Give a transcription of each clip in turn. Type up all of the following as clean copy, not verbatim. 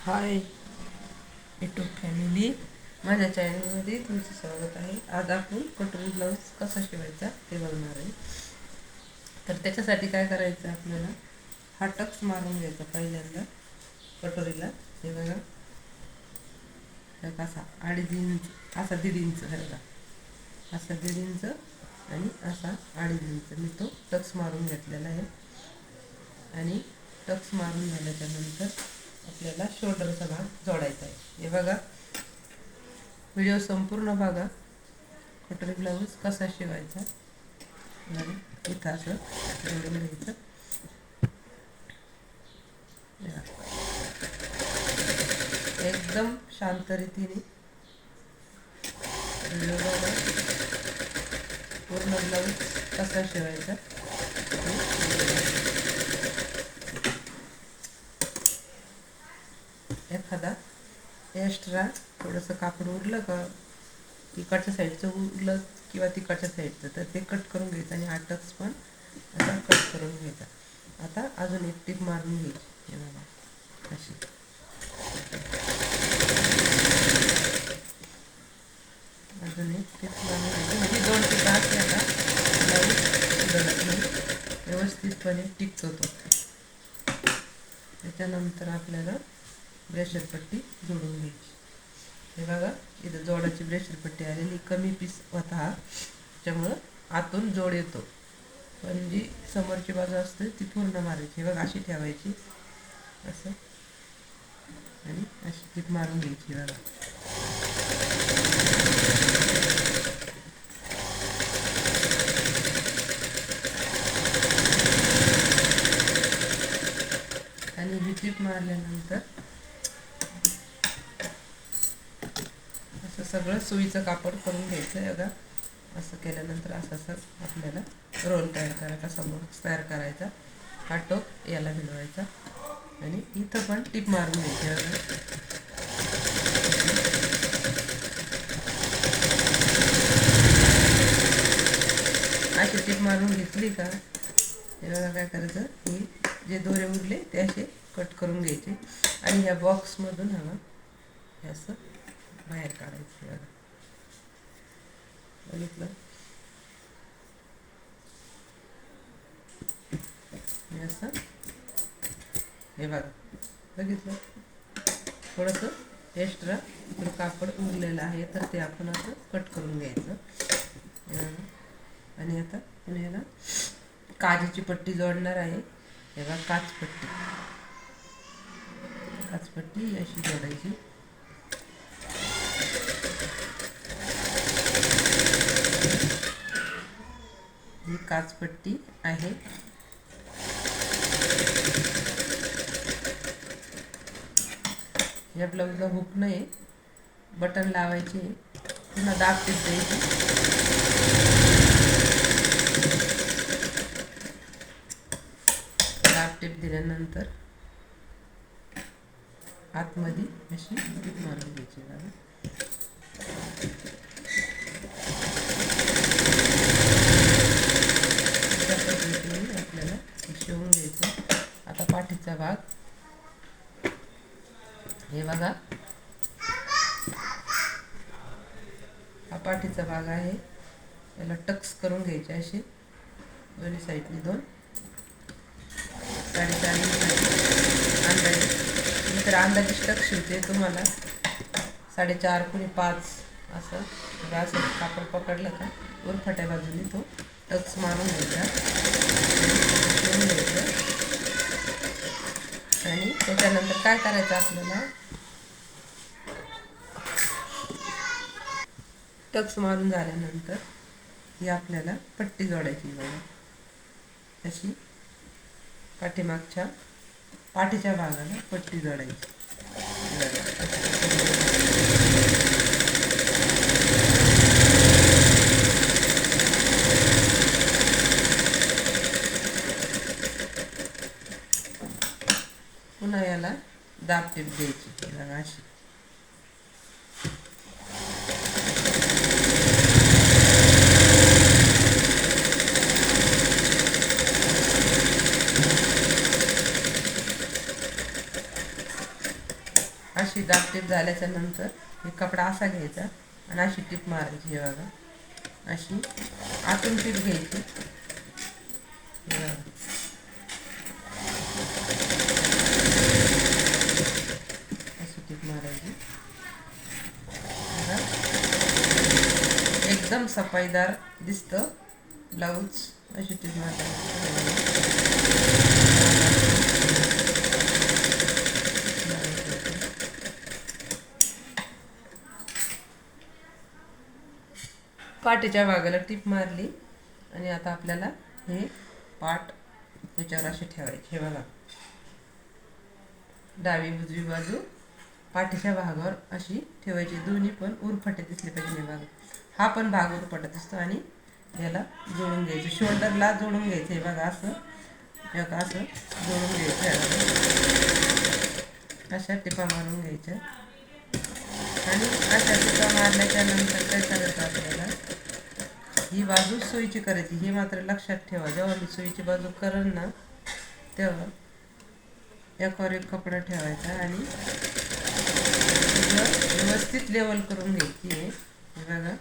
Hi YouTube family, माझ्या चॅनलमध्ये तुमचं स्वागत आहे. आज आपण कटोरी ब्लाऊज कसा शिवायचा ते बघणार आहे. तर त्याच्यासाठी काय करायचं, आपल्याला हा टक्स मारून घ्यायचा पहिल्यांदा कटोरीला. हे बघा, असा 2.5 इंच, असा 1.5 इंच, हे बघा असा 1.5 इंच आणि असा 2.5 इंच मी तो टक्स मारून घेतलेला आहे. आणि टक्स मारून झाल्याच्यानंतर आपल्याला शोल्डरचा भाग जोडायचा आहे. हे बघा, व्हिडिओ संपूर्ण बघा. कटोरी ब्लाऊज कसा शिवायचा आणि इथं असं जोडून घ्यायचं. एकदम शांत रीतीने व्हिडिओ बघा. पूर्ण ब्लाऊज कसा शिवायचा. एखादा एक्स्ट्रा थोडंसं कापड उरलं का, तिकडच्या साईडचं उरलं किंवा तिकडच्या साईडचं, तर ते कट करून घ्यायचं आणि हा टक्स पण असा कट करून घ्यायचा. आता अजून एक टीप मारून घ्यायची. हे बघा, अशी अजून एक टीप मारून घ्यायची. म्हणजे 2 टीपा असल्या का ब्लाऊज सुधारत नाही, व्यवस्थितपणे टिकतो तो. त्याच्यानंतर आपल्याला ब्रेशर पट्टी जोडून घ्यायची. हे बघा, इथं जोडाची ब्रेशर पट्टी आलेली, कमी पीस होता हा, त्याच्यामुळं आतून जोड येतो. पण जी समोरची बाजू असते ती पूर्ण मारायची. बघा, अशी ठेवायची असं आणि अशी टीप मारून घ्यायची. बघा, आणि ही टीप मारल्यानंतर असं सगळं सुईचं कापड करून घ्यायचं आहे. बघा, असं केल्यानंतर असं आपल्याला रोल तयार करायचा, असा बॉक्स तयार करायचा. हा टोप याला भिडवायचा आणि इथं पण टीप मारून घ्यायची. अशी टीप मारून घेतली का, हे बघा काय करायचं, ही जे दोरे उरले ते असे कट करून घ्यायचे आणि ह्या बॉक्समधून हवं हे असं बाहेर काढायचं. बघा, बघितलं, हे असं. हे बघा, बघितलं, थोडंसं एक्स्ट्रा कापड उरलेलं आहे, तर ते आपण असं कट करून घ्यायचं. आणि आता पुण्याला काचेची पट्टी जोडणार आहे. हे बघा, काचपट्टी अशी जोडायची. ही काचपट्टी आहे. या ब्लाऊजला हुक नाही, बटन लावायची, पुन्हा दाब टीप द्यायची. दाब टीप दिल्यानंतर आतमध्ये अशी टीप मारून घ्यायची. बघा, त्या पद्धतीने आपल्याला शिवून घ्यायचं. आता पाठीचा भाग, हे बघा, हा पाठीचा भाग आहे. याला टक्स करून घ्यायचे असे दोन्ही साईडने 2 3.5 इंच अंदाजे. मी तर अंदाजे टक्स शिवते, तुम्हाला 4.5 कुणी 5 असं असं कापड पकडलं का उरफाट्या बाजूने तो टक्स मारून घ्यायचा, शिवून घ्यायचं. आणि त्याच्यानंतर काय करायचं, आपल्याला टक्स मारून झाल्यानंतर ही आपल्याला पट्टी जोडायची. बघा, अशी पाठीमागच्या पाठीच्या भागाला पट्टी जोडायची. पुन्हा याला दाब टीप द्यायची. बघा, अशी अशी दाब टीप झाल्याच्या नंतर हे कपडा असा घ्यायचा आणि अशी टीप मारायची. हे बघा अशी आतून टीप घ्यायची. हे बघा अशी टीप मारायची. एकदम सफाईदार दिसतं ब्लाऊज. अशी टीप मारायची. पाठीच्या भागाला टीप मारली आणि आता आपल्याला हे पाठ याच्यावर अशी ठेवायची. हे बघा डावी उजवी बाजू पाठीच्या भागावर अशी ठेवायची. दोन्ही पण उरफाटे दिसले पाहिजे. हे बघा हा पण भाग उरफाटा दिसतो आणि याला जोडून घ्यायचं. शोल्डरला जोडून घ्यायचं. हे बघा असं असं जोडून घ्यायचं. अशा टिपा मारून घ्यायच्या आणि अशा टिपा मारल्याच्या नंतर काय करायचं आपल्याला ही बाजू सुईची करायची. हे मात्र लक्षात ठेवा, जेव्हा मी सुईची बाजू करेन ना तेव्हा एकावर एक कपडा ठेवायचा आणि व्यवस्थित लेवल करून घ्यायची आहे. बघा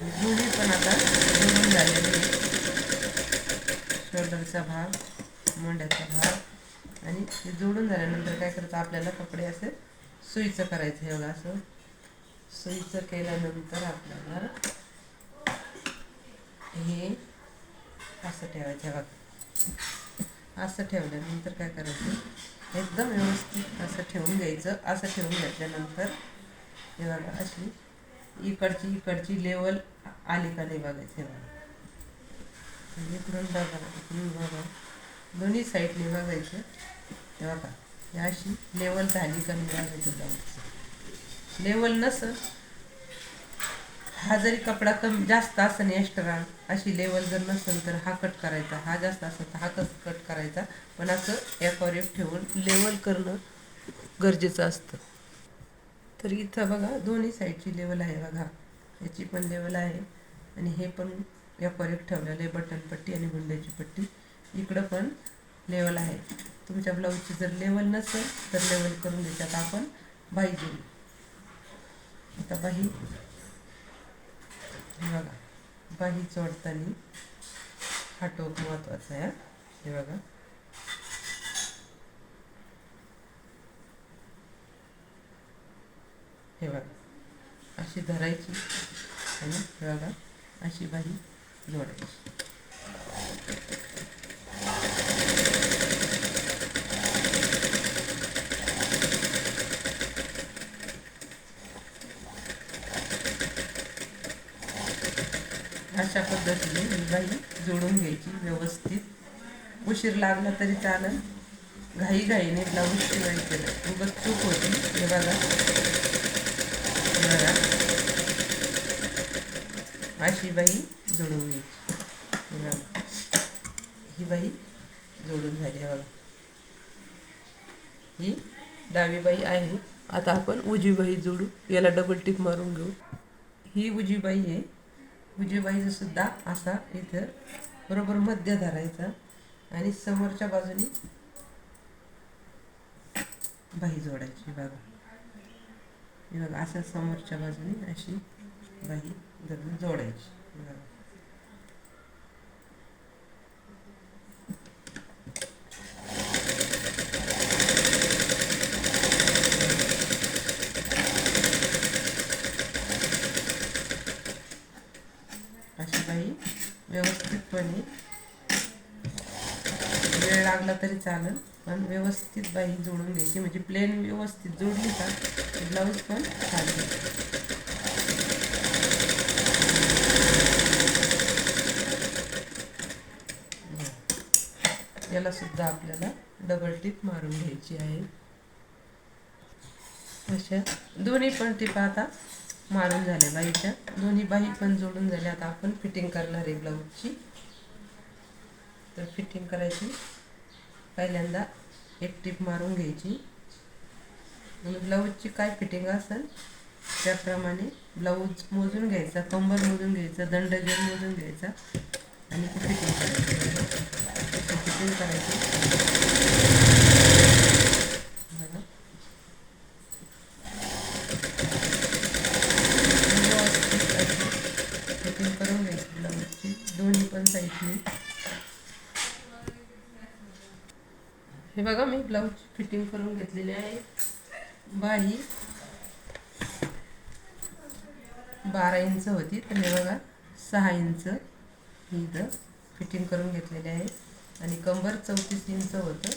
दोन्ही पण आता जोडून झालेली आहे. शोल्डरचा भाग, मोंड्याचा भाग आणि हे जोडून झाल्यानंतर काय करायचं आपल्याला कपडे असे सुईचं करायचं. हे बघा असं सुईचं केल्यानंतर आपल्याला हे असं ठेवायचं. बघा असं ठेवल्यानंतर काय करायचं एकदम व्यवस्थित असं ठेवून घ्यायचं. असं ठेवून घेतल्यानंतर हे बघा अशी इकडची लेवल आली का नाही बघायचं. हे बघा इकडून बघा दोन्ही साईडने बघायचं. हे बघा हे अशी लेवल झाली का नाही बघायचं. ब्लाऊज लेवल नसेल, हा जरी कपडा कमी जास्त असेल एक्स्ट्रा अशी लेवल जर नसेल तर हा कट करायचा. हा जास्त असेल तर हा कट करायचा. पण असं एकावर एक ठेवून लेवल करणं गरजेचं असतं. तर इथं बघा दोन्ही साईडची लेवल आहे. बघा याची पण लेवल आहे आणि हे पण एकावर एक ठेवलेलं आहे. बटन पट्टी आणि गुंड्याची पट्टी इकडं पण लेवल आहे. तुमच्या ब्लाऊजची जर लेवल नसेल तर लेवल करून द्यायच्यात. आपण बाही जोडू. आता बाही बघा बाही जोडताना हा टोक महत्त्वाचा आहे. हे बघा हे बघा अशी धरायची आणि हे बघा अशी बाही जोडायची. अशा पद्धतीने ही बाही जोडून घ्यायची व्यवस्थित. उशीर लागला तरी चालेल, घाईने ब्लाऊज शिवायचं नाही, उगाच चूक होती. हे बघा अशी बाही जोडून घ्यायची. ही बाही जोडून झाली. बघा ही डावी बाही आहे. आता आपण उजवी बाही जोडू. याला डबल टिप मारून घेऊ. ही उजवी बाही आहे. उजवी बाहीचं सुद्धा असा इथं बरोबर मध्य धरायचा आणि समोरच्या बाजूने बाही जोडायची. बघा हे बघा असं समोरच्या बाजूने अशी बाही धरून जोडायची. बघा अशी बाही व्यवस्थितपणे, वेळ लागला तरी चालेल पण व्यवस्थित बाही जोडून घ्यायची. म्हणजे प्लेन व्यवस्थित जोडली का ब्लाऊज पण छान दिसतो. याला सुद्धा आपल्याला डबल टिप मारून घ्यायची आहे. अशा दोन्ही पण टिपा आता मारून झाल्या. बाहीच्या दोन्ही बाही पण जोडून झाल्या. आता आपण फिटिंग करणार आहे ब्लाऊजची. तर फिटिंग करायची पहिल्यांदा एक टिप मारून घ्यायची आणि ब्लाऊजची काय फिटिंग असेल त्याप्रमाणे ब्लाऊज मोजून घ्यायचा, कंबर मोजून घ्यायचा, दंडगेर मोजून घ्यायचा आणि ती फिटिंग करायची. फिटिंग करायची. हे बघा मी ब्लाऊज फिटिंग करून घेतलेली आहे. बाही 12 इंच होती, तर हे बघा 6 इंच ही इथं फिटिंग करून घेतलेली आहे. आणि कंबर 34 इंच होतं,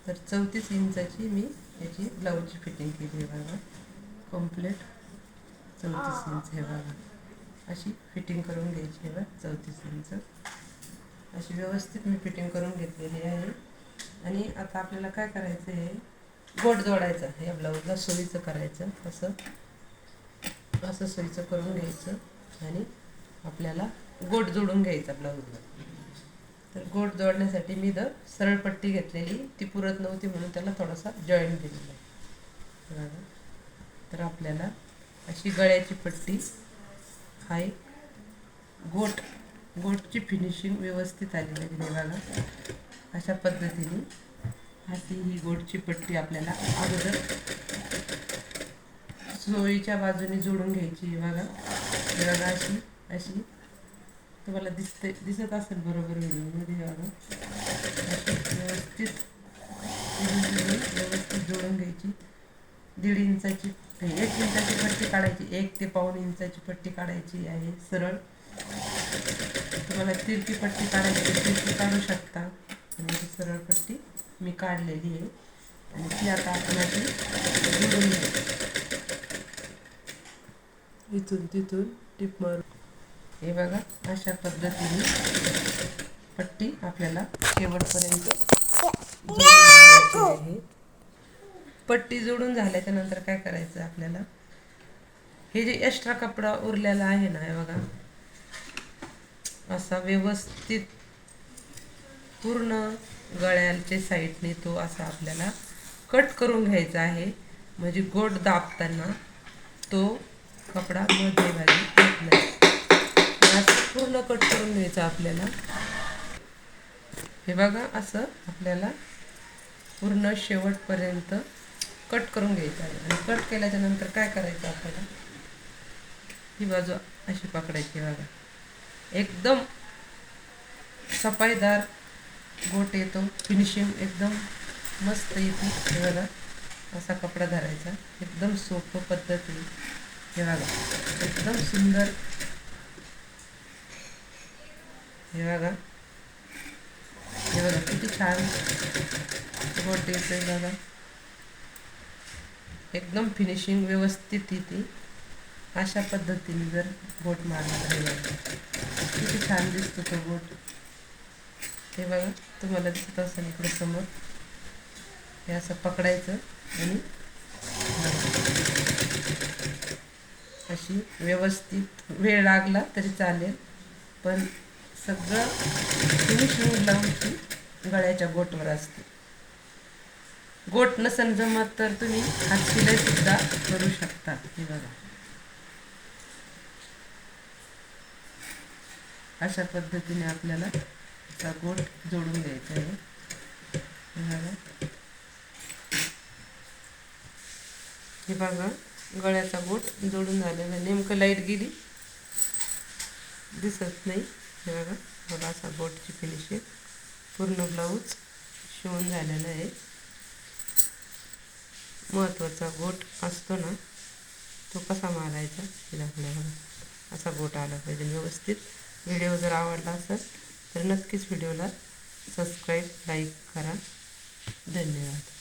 तर 34 इंचाची मी याची ब्लाऊजची फिटिंग केली आहे. बघा कंप्लीट 34 इंच. हे बघा अशी फिटिंग करून घ्यायची आहे. बघा 34 इंच अशी व्यवस्थित मी फिटिंग करून घेतलेली आहे. आणि आता आपल्याला काय करायचं आहे, गोट जोडायचा. या ब्लाऊजला सोयीचं करायचं, असं सोयीचं करून घ्यायचं आणि आपल्याला गोट जोडून घ्यायचा ब्लाऊजला. तर गोट जोडण्यासाठी मी इथं सरळ पट्टी घेतलेली, ती पुरत नव्हती म्हणून त्याला थोडासा जॉईंट दिलेला आहे. तर आपल्याला अशी गळ्याची पट्टी आहे. गोटची फिनिशिंग व्यवस्थित आलेली आहे. बघा अशा पद्धतीने अशी ही गोटची पट्टी आपल्याला अगोदर सोयीच्या बाजूने जोडून घ्यायची. बघा अशी तुम्हाला दिसत असेल बरोबर व्हिडिओमध्ये. बघा अशी व्यवस्थित जोडून घ्यायची. 1.5 इंचाची 1 इंचाची पट्टी काढायची. 1 ते 1.25 इंचाची पट्टी काढायची आहे सरळ. तुम्हाला तिरकी पट्टी काढायची तिरकी काढू शकता. आणि सरळ पट्टी मी काढलेली आहे आणि ती आता आपण अशी जोडून इथून तिथून टिप मारू. हे बघा अशा पद्धतीने पट्टी आपल्याला शेवटपर्यंत जोडून घ्यायची आहे. पट्टी जोडून झाल्याच्या नंतर काय करायचं आपल्याला, हे जे एक्स्ट्रा कपडा उरलेला आहे ना, हे बघा असा व्यवस्थित पूर्ण गळ्याच्या साईडने तो असा आपल्याला कट करून घ्यायचा आहे. म्हणजे गोट दाबताना तो कपडा मध्यभागी येत नाही. पूर्ण कट करून घ्यायचा आपल्याला. हे बघा असं आपल्याला पूर्ण शेवटपर्यंत कट करून घ्यायचं आहे. आणि कट केल्याच्या नंतर काय करायचं आपल्याला, ही बाजू अशी पकडायची. बघा एकदम सफाईदार गोट येतो, फिनिशिंग एकदम मस्त येते. हे बघा असा कपडा धरायचा, एकदम सोपं पद्धती. हे बघा एकदम सुंदर. हे बघा किती छान गोट येते. बघा एकदम फिनिशिंग व्यवस्थित येते. अशा पद्धतीने जर गोट मारला तर किती छान दिसतो तो गोट. हे बघा तुम्हाला दिसत असेल इकडे समोर. हे असं पकडायचं आणि अशी व्यवस्थित, वेळ लागला तरी चालेल, पण सगळं फिनिशिंग ब्लाऊजची गळ्याच्या गोटवर असते. गोट नसेल जमत तर तुम्ही हातशिलाई सुद्धा करू शकता. हे बघा अशा पद्धतीने आपल्याला असा गोट जोडून घ्यायचा आहे. हे बघा गळ्याचा गोट जोडून झालेला. नेमकं लाईट गेली दिसत नाही. हे बघा असा गोटची फिनिशिंग पूर्ण ब्लाऊज शिवून झालेला आहे. महत्त्वाचा गोट असतो ना, तो कसा मारायचा हे दाखवला. असा गोट आला पाहिजे व्यवस्थित. व्हिडिओ जर आवडला असेल तर नक्कीच व्हिडिओला सबस्क्राईब, लाईक करा. धन्यवाद.